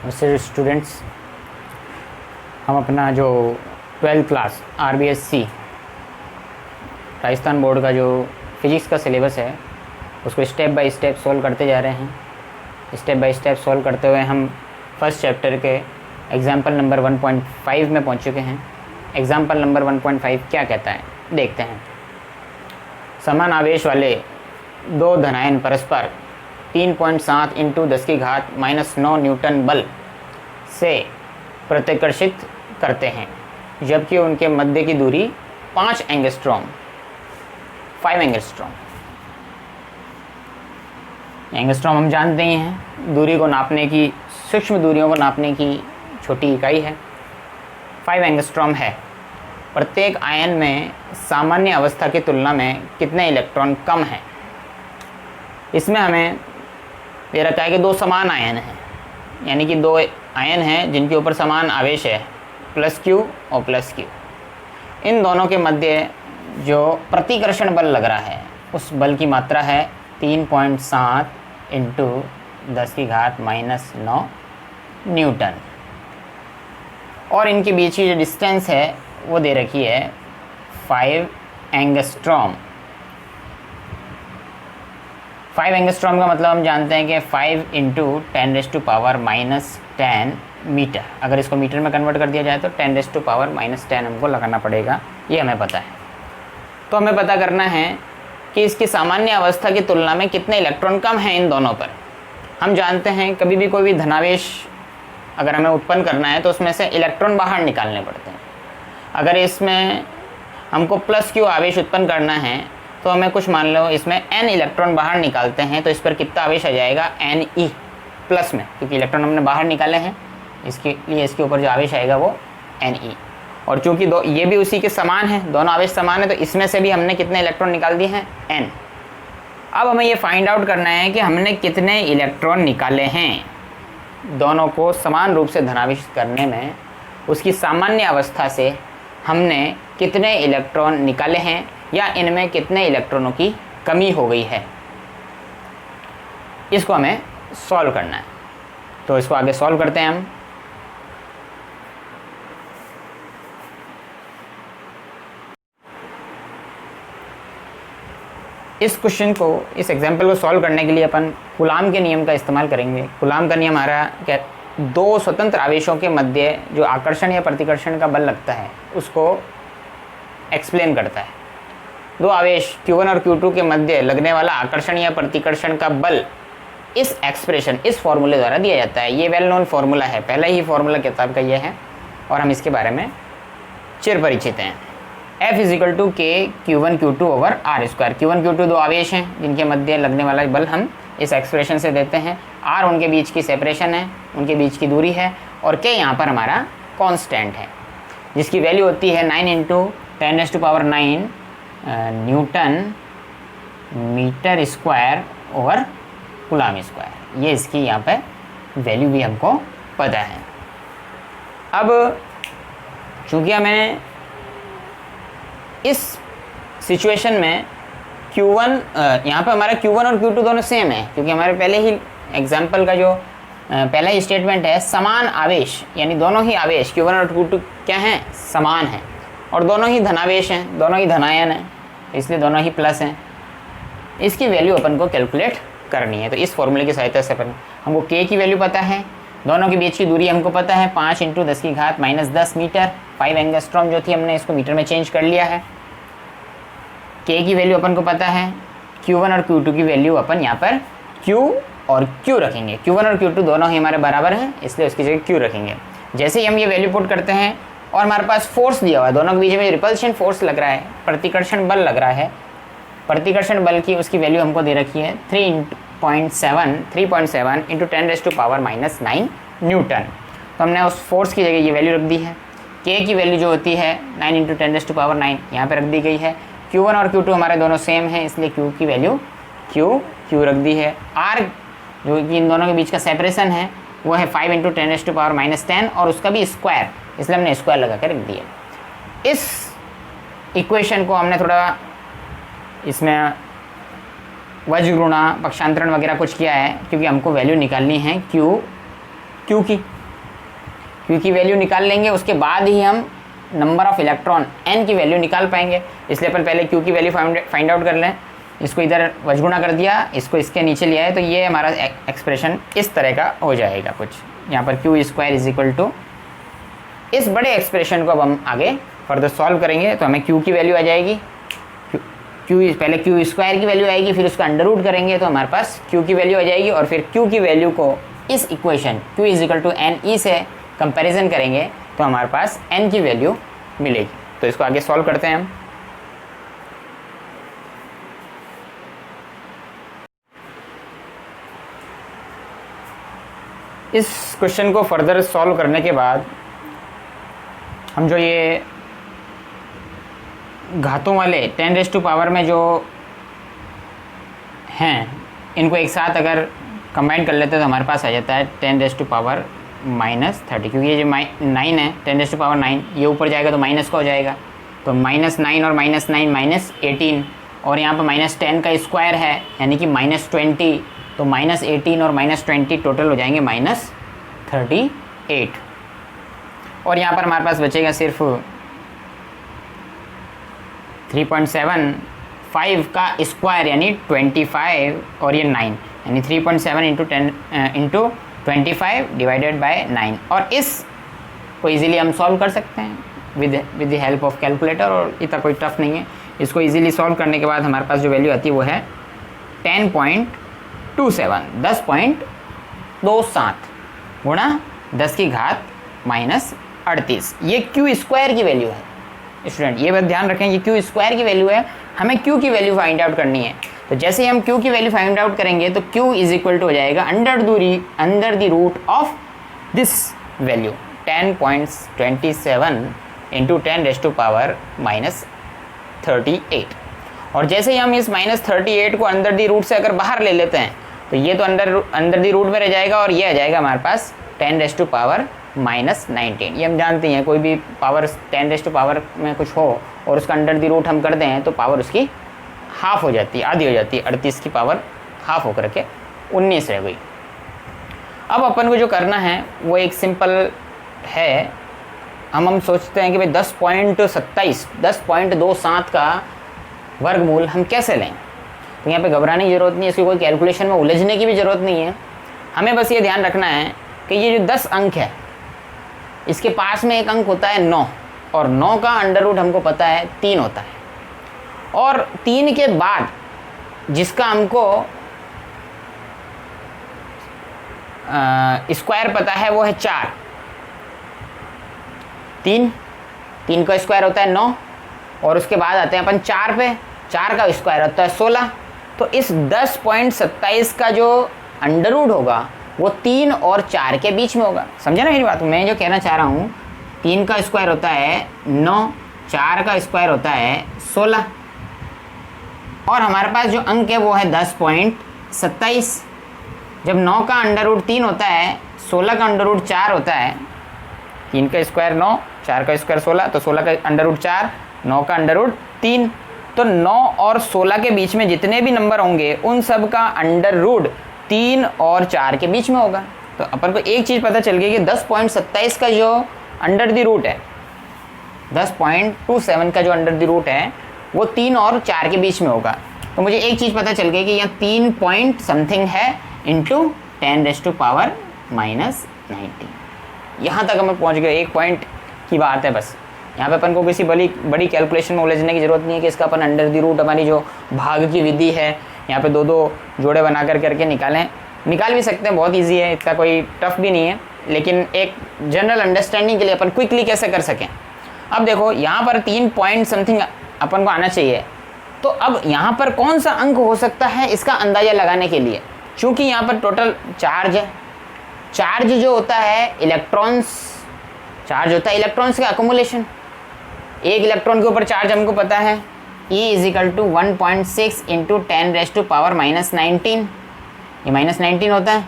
वैसे स्टूडेंट्स, हम अपना जो 12th class RBSC Rajasthan board का जो फिजिक्स का सिलेबस है उसको स्टेप बाय स्टेप सॉल्व करते जा रहे हैं। स्टेप बाय स्टेप सॉल्व करते हुए हम फर्स्ट चैप्टर के एग्जाम्पल नंबर 1.5 में पहुंच चुके हैं। एग्जाम्पल नंबर 1.5 क्या कहता है देखते हैं। समान आवेश वाले दो धनायन परस्पर 3.7 × 10⁻⁻9 न्यूटन बल से प्रतिकर्षित करते हैं, जबकि उनके मध्य की दूरी 5 एंगस्ट्रॉम हम जानते ही हैं, दूरी को नापने की, सूक्ष्म दूरियों को नापने की छोटी इकाई है। 5 एंगस्ट्रॉम है। प्रत्येक आयन में सामान्य अवस्था की तुलना में कितने इलेक्ट्रॉन कम हैं। इसमें हमें ये रखा है कि दो समान आयन हैं, यानी कि दो आयन हैं जिनके ऊपर समान आवेश है, +Q और +Q। इन दोनों के मध्य जो प्रतिकर्षण बल लग रहा है उस बल की मात्रा है 3.7 × 10⁻⁻9 न्यूटन, और इनके बीच की जो डिस्टेंस है वो दे रखी है 5 एंगस्ट्रॉम। 5 एंगस्ट्रॉम का मतलब हम जानते हैं कि 5 × 10⁻⁻10 मीटर। अगर इसको मीटर में कन्वर्ट कर दिया जाए तो 10⁻⁻10 हमको लगाना पड़ेगा, ये हमें पता है। तो हमें पता करना है कि इसकी सामान्य अवस्था की तुलना में कितने इलेक्ट्रॉन कम हैं इन दोनों पर। हम जानते हैं कभी भी कोई भी धनावेश अगर हमें उत्पन्न करना है तो उसमें से इलेक्ट्रॉन बाहर निकालने पड़ते हैं। अगर इसमें हमको +Q आवेश उत्पन्न करना है तो हमें कुछ मान लो इसमें n इलेक्ट्रॉन बाहर निकालते हैं, तो इस पर कितना आवेश आ जाएगा Ne प्लस में, क्योंकि इलेक्ट्रॉन हमने बाहर निकाले हैं, इसके लिए इसके ऊपर जो आवेश आएगा वो Ne। और चूंकि दो ये भी उसी के समान है, दोनों आवेश समान है, तो इसमें से भी हमने कितने इलेक्ट्रॉन निकाल दिए हैं n। अब हमें ये फाइंड आउट करना है कि हमने कितने इलेक्ट्रॉन निकाले हैं। दोनों को समान रूप से धनावेशित करने में उसकी सामान्य अवस्था से हमने कितने इलेक्ट्रॉन निकाले हैं या इनमें कितने इलेक्ट्रॉनों की कमी हो गई है, इसको हमें सॉल्व करना है। तो इसको आगे सॉल्व करते हैं हम। इस क्वेश्चन को, इस एग्जाम्पल को सॉल्व करने के लिए अपन कूलाम के नियम का इस्तेमाल करेंगे। कूलाम का नियम हमारा क्या, दो स्वतंत्र आवेशों के मध्य जो आकर्षण या प्रतिकर्षण का बल लगता है उसको एक्सप्लेन करता है। दो आवेश Q1 और Q2 के मध्य लगने वाला आकर्षण या प्रतिकर्षण का बल इस एक्सप्रेशन, इस फॉर्मूले द्वारा दिया जाता है। ये वेल नोन फार्मूला है, पहला ही फार्मूला किताब का ये है और हम इसके बारे में चिर परिचित हैं। F = K Q1 Q2 / R²। Q1 Q2 दो आवेश हैं जिनके मध्य लगने वाला बल हम इस एक्सप्रेशन से देते हैं। R उनके बीच की सेपरेशन है, उनके बीच की दूरी है, और K यहाँ पर हमारा कांस्टेंट है जिसकी वैल्यू होती है 9 × 10⁻⁹ newton metre square over coulomb square. ये इसकी यहाँ पे वैल्यू भी हमको पता है। अब चूँकि हमें इस सिचुएशन में Q1 यहाँ पे हमारा Q1 और Q2 दोनों सेम है, क्योंकि हमारे पहले ही एग्जाम्पल का जो पहला ही स्टेटमेंट है समान आवेश, यानी दोनों ही आवेश Q1 और Q2 क्या हैं, समान हैं, और दोनों ही धनावेश हैं, दोनों ही धनायन हैं, इसलिए दोनों ही प्लस हैं। इसकी वैल्यू अपन को कैलकुलेट करनी है। तो इस फॉर्मूले की सहायता से अपन, हमको K की वैल्यू पता है, दोनों के बीच की दूरी हमको पता है 5 × 10⁻⁻10 मीटर। 5 एंगस्ट्रॉम जो थी हमने इसको मीटर में चेंज कर लिया है। K की वैल्यू अपन को पता है, Q1 और Q2 की वैल्यू अपन यहाँ पर Q और Q रखेंगे। Q1 और Q2 दोनों ही हमारे बराबर हैं, इसलिए उसकी जगह Q रखेंगे। जैसे ही हम ये वैल्यू पुट करते हैं और हमारे पास फोर्स दिया हुआ है, दोनों के बीच में रिपल्शन फोर्स लग रहा है, प्रतिकर्षण बल लग रहा है, प्रतिकर्षण बल की उसकी वैल्यू हमको दे रखी है 3.7 × 10⁻⁻9 न्यूटन। तो हमने उस फोर्स की जगह ये वैल्यू रख दी है। K की वैल्यू जो होती है 9 × 10⁻9 यहाँ पे रख दी गई है। Q1 और Q2 हमारे दोनों सेम हैं, इसलिए Q की वैल्यू Q रख दी है। R जो कि इन दोनों के बीच का सेपरेशन है वो है 5 × 10⁻⁻10 और उसका भी स्क्वायर, इसलिए हमने स्क्वायर लगा के रख दिया। इस इक्वेशन को हमने थोड़ा इसमें वज्र गुणा पक्षांतरण वगैरह कुछ किया है, क्योंकि हमको वैल्यू निकालनी है Q क्यू की वैल्यू निकाल लेंगे, उसके बाद ही हम नंबर ऑफ इलेक्ट्रॉन n की वैल्यू निकाल पाएंगे। इसलिए अपन पहले क्यू की वैल्यू फाइंड आउट कर लें। इसको इधर वजगुणा कर दिया, इसको इसके नीचे लिया है, तो ये हमारा एक्सप्रेशन इस तरह का हो जाएगा कुछ। यहाँ पर q square is equal to, इस बड़े एक्सप्रेशन को अब हम आगे फर्दर सॉल्व करेंगे तो हमें क्यू की वैल्यू आ जाएगी। पहले क्यू स्क्वायर की वैल्यू आएगी, फिर उसका अंडर रूट करेंगे तो हमारे पास क्यू की वैल्यू आ जाएगी, और फिर क्यू की वैल्यू को इस equation Q is equal to N E से कंपैरिजन करेंगे तो हमारे पास एन की वैल्यू मिलेगी। तो इसको आगे सॉल्व करते हैं हम। इस क्वेश्चन को फर्दर सॉल्व करने के बाद हम जो ये घातों वाले 10 रेज़ टू पावर में जो हैं, इनको एक साथ अगर कंबाइन कर लेते हैं तो हमारे पास आ जाता है 10 रेज़ टू पावर -30, क्योंकि ये जो 9 है 10 रेज़ टू पावर 9, ये ऊपर जाएगा तो माइनस का हो जाएगा, तो -9 और -9 -18, और यहाँ पर -10 का स्क्वायर है यानी कि -20, तो -18 और -20 टोटल हो जाएंगे -38, और यहाँ पर हमारे पास बचेगा सिर्फ 3.75 का स्क्वायर यानी 25, और ये 9 यानी 3.7 इंटू 25 डिवाइडेड बाय 9, और इस को इजीली हम सॉल्व कर सकते हैं with the help of calculator, और इतना कोई टफ नहीं है। इसको इजीली सॉल्व करने के बाद हमारे पास जो वैल्यू आती है वो है 10.27, 10.27 गुणा 10 की घात -38, ये क्यू स्क्वायर की वैल्यू है। स्टूडेंट ये बात ध्यान रखें, ये क्यू स्क्वायर की वैल्यू है, हमें क्यू की वैल्यू फाइंड आउट करनी है। तो जैसे ही हम क्यू की वैल्यू फाइंड आउट करेंगे तो क्यू इज इक्वल टू हो जाएगा under the root of this value 10.27 into 10 raise to power -38, और जैसे ही हम इस -38 को अंडर द रूट से अगर बाहर ले लेते हैं तो ये तो अंडर द रूट में रह जाएगा, और ये आ जाएगा हमारे पास 10 रेज़ टू पावर -19। ये हम जानते हैं कोई भी पावर 10 रेज़ टू पावर में कुछ हो और उसका अंडर द रूट हम कर दें तो पावर उसकी हाफ हो जाती है, आधी हो जाती है, 38 की पावर हाफ होकर के 19 रह गई। अब अपन को जो करना है वो एक सिंपल है, हम सोचते हैं कि भाई 10.27 का वर्गमूल हम कैसे लें। तो यहाँ पे घबराने की ज़रूरत नहीं है, इसकी कोई कैलकुलेशन में उलझने की भी ज़रूरत नहीं है। हमें बस ये ध्यान रखना है कि ये जो 10 अंक है इसके पास में एक अंक होता है 9, और 9 का अंडर रूट हमको पता है 3 होता है, और 3 के बाद जिसका हमको स्क्वायर पता है वो है 4। 3 का स्क्वायर होता है 9, और उसके बाद आते हैं अपन 4 पे, 4 का स्क्वायर होता है 16। तो इस 10.27 का जो अंडर रूट होगा वो 3 और 4 के बीच में होगा। समझे ना मेरी बात? मैं जो कहना चाह रहा हूँ, 3 का स्क्वायर होता है 9, 4 का स्क्वायर होता है 16, और हमारे पास जो अंक है वो है 10.27। जब 9 का अंडर रूट 3 होता है, 16 का अंडर रूट 4 होता है, 3 का स्क्वायर 9, 4 का स्क्वायर 16, तो 16 का अंडर रूट 4, 9 का अंडर रूट 3, तो 9 और 16 के बीच में जितने भी नंबर होंगे उन सब का अंडर रूट 3 और 4 के बीच में होगा। तो अपन को एक चीज़ पता चल गई कि 10.27 का जो अंडर द रूट है, 10.27 का जो अंडर द रूट है वो 3 और 4 के बीच में होगा। तो मुझे एक चीज़ पता चल गई कि यहाँ 3 पॉइंट समथिंग है इंटू 10 रेज़ टू पावर -19। यहाँ तक हम पहुँच गए, एक पॉइंट की बात है बस। यहाँ पे अपन को किसी बड़ी कैलकुलेशन में उलझने की ज़रूरत नहीं है कि इसका अपन अंडर द रूट हमारी जो भाग की विधि है यहाँ पे 2-2 जोड़े बना करके निकाल भी सकते हैं, बहुत इजी है, इतना कोई टफ भी नहीं है। लेकिन एक जनरल अंडरस्टैंडिंग के लिए अपन क्विकली कैसे कर सकें। अब देखो यहाँ पर 3 पॉइंट समथिंग अपन को आना चाहिए, तो अब यहाँ पर कौन सा अंक हो सकता है इसका अंदाज़ा लगाने के लिए, चूँकि यहाँ पर टोटल चार्ज है, चार्ज जो होता है इलेक्ट्रॉन्स, चार्ज होता है इलेक्ट्रॉन्स का अकोमुलेशन। एक इलेक्ट्रॉन के ऊपर चार्ज हमको पता है E is equal to 1.6 into 10 raise to power -19, ये -19 होता है।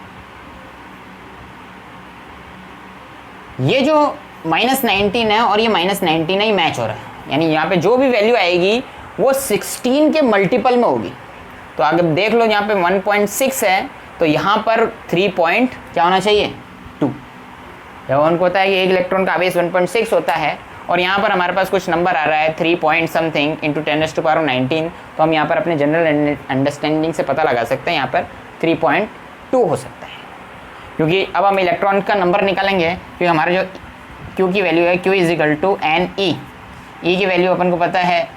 ये जो -19 है और ये -19 है, ये मैच हो रहा है, यानी यहाँ पे जो भी वैल्यू आएगी वो 16 के मल्टीपल में होगी। तो आगे देख लो, यहाँ पे 1.6 है तो यहाँ पर 3 पॉइंट क्या होना चाहिए 2। जब उनको पता है कि एक इलेक्ट्रॉन का आवेश 1.6 होता है और यहाँ पर हमारे पास कुछ नंबर आ रहा है 3 पॉइंट समथिंग इंटू 10⁻19, तो हम यहाँ पर अपने जनरल अंडरस्टैंडिंग से पता लगा सकते हैं यहाँ पर 3.2 हो सकता है, क्योंकि अब हम इलेक्ट्रॉन का नंबर निकालेंगे, क्योंकि हमारा जो Q की वैल्यू है Q = NE, E की वैल्यू अपन को पता है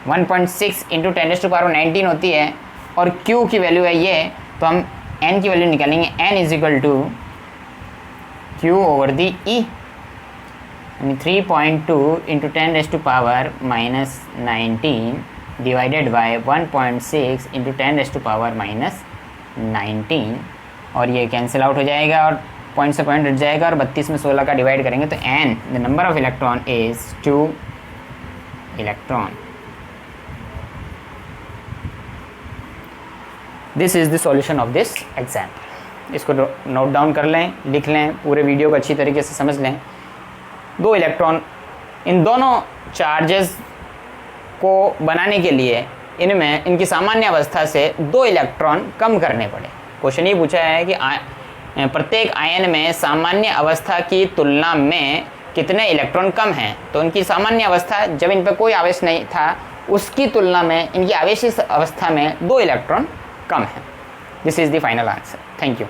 1.6 इंटू 10⁻19 होती है और Q की वैल्यू है ये, तो हम N की वैल्यू निकालेंगे, N = Q/E, 3.2 into 10⁻19 divided by 1.6 into 10⁻19, और ये कैंसिल आउट हो जाएगा और पॉइंट से पॉइंट हट जाएगा और 32 में 16 का डिवाइड करेंगे तो N the number of electron is 2 electron. This is the solution of this example. इसको नोट डाउन कर लें, लिख लें, पूरे वीडियो को अच्छी तरीके से समझ लें। 2 इलेक्ट्रॉन, इन दोनों चार्जेस को बनाने के लिए इनमें इनकी सामान्य अवस्था से 2 इलेक्ट्रॉन कम करने पड़े। क्वेश्चन ये पूछा है कि प्रत्येक आयन में सामान्य अवस्था की तुलना में कितने इलेक्ट्रॉन कम हैं, तो इनकी सामान्य अवस्था जब इन पर कोई आवेश नहीं था उसकी तुलना में इनकी आवेशित अवस्था में 2 इलेक्ट्रॉन कम है। This is the final answer. Thank you.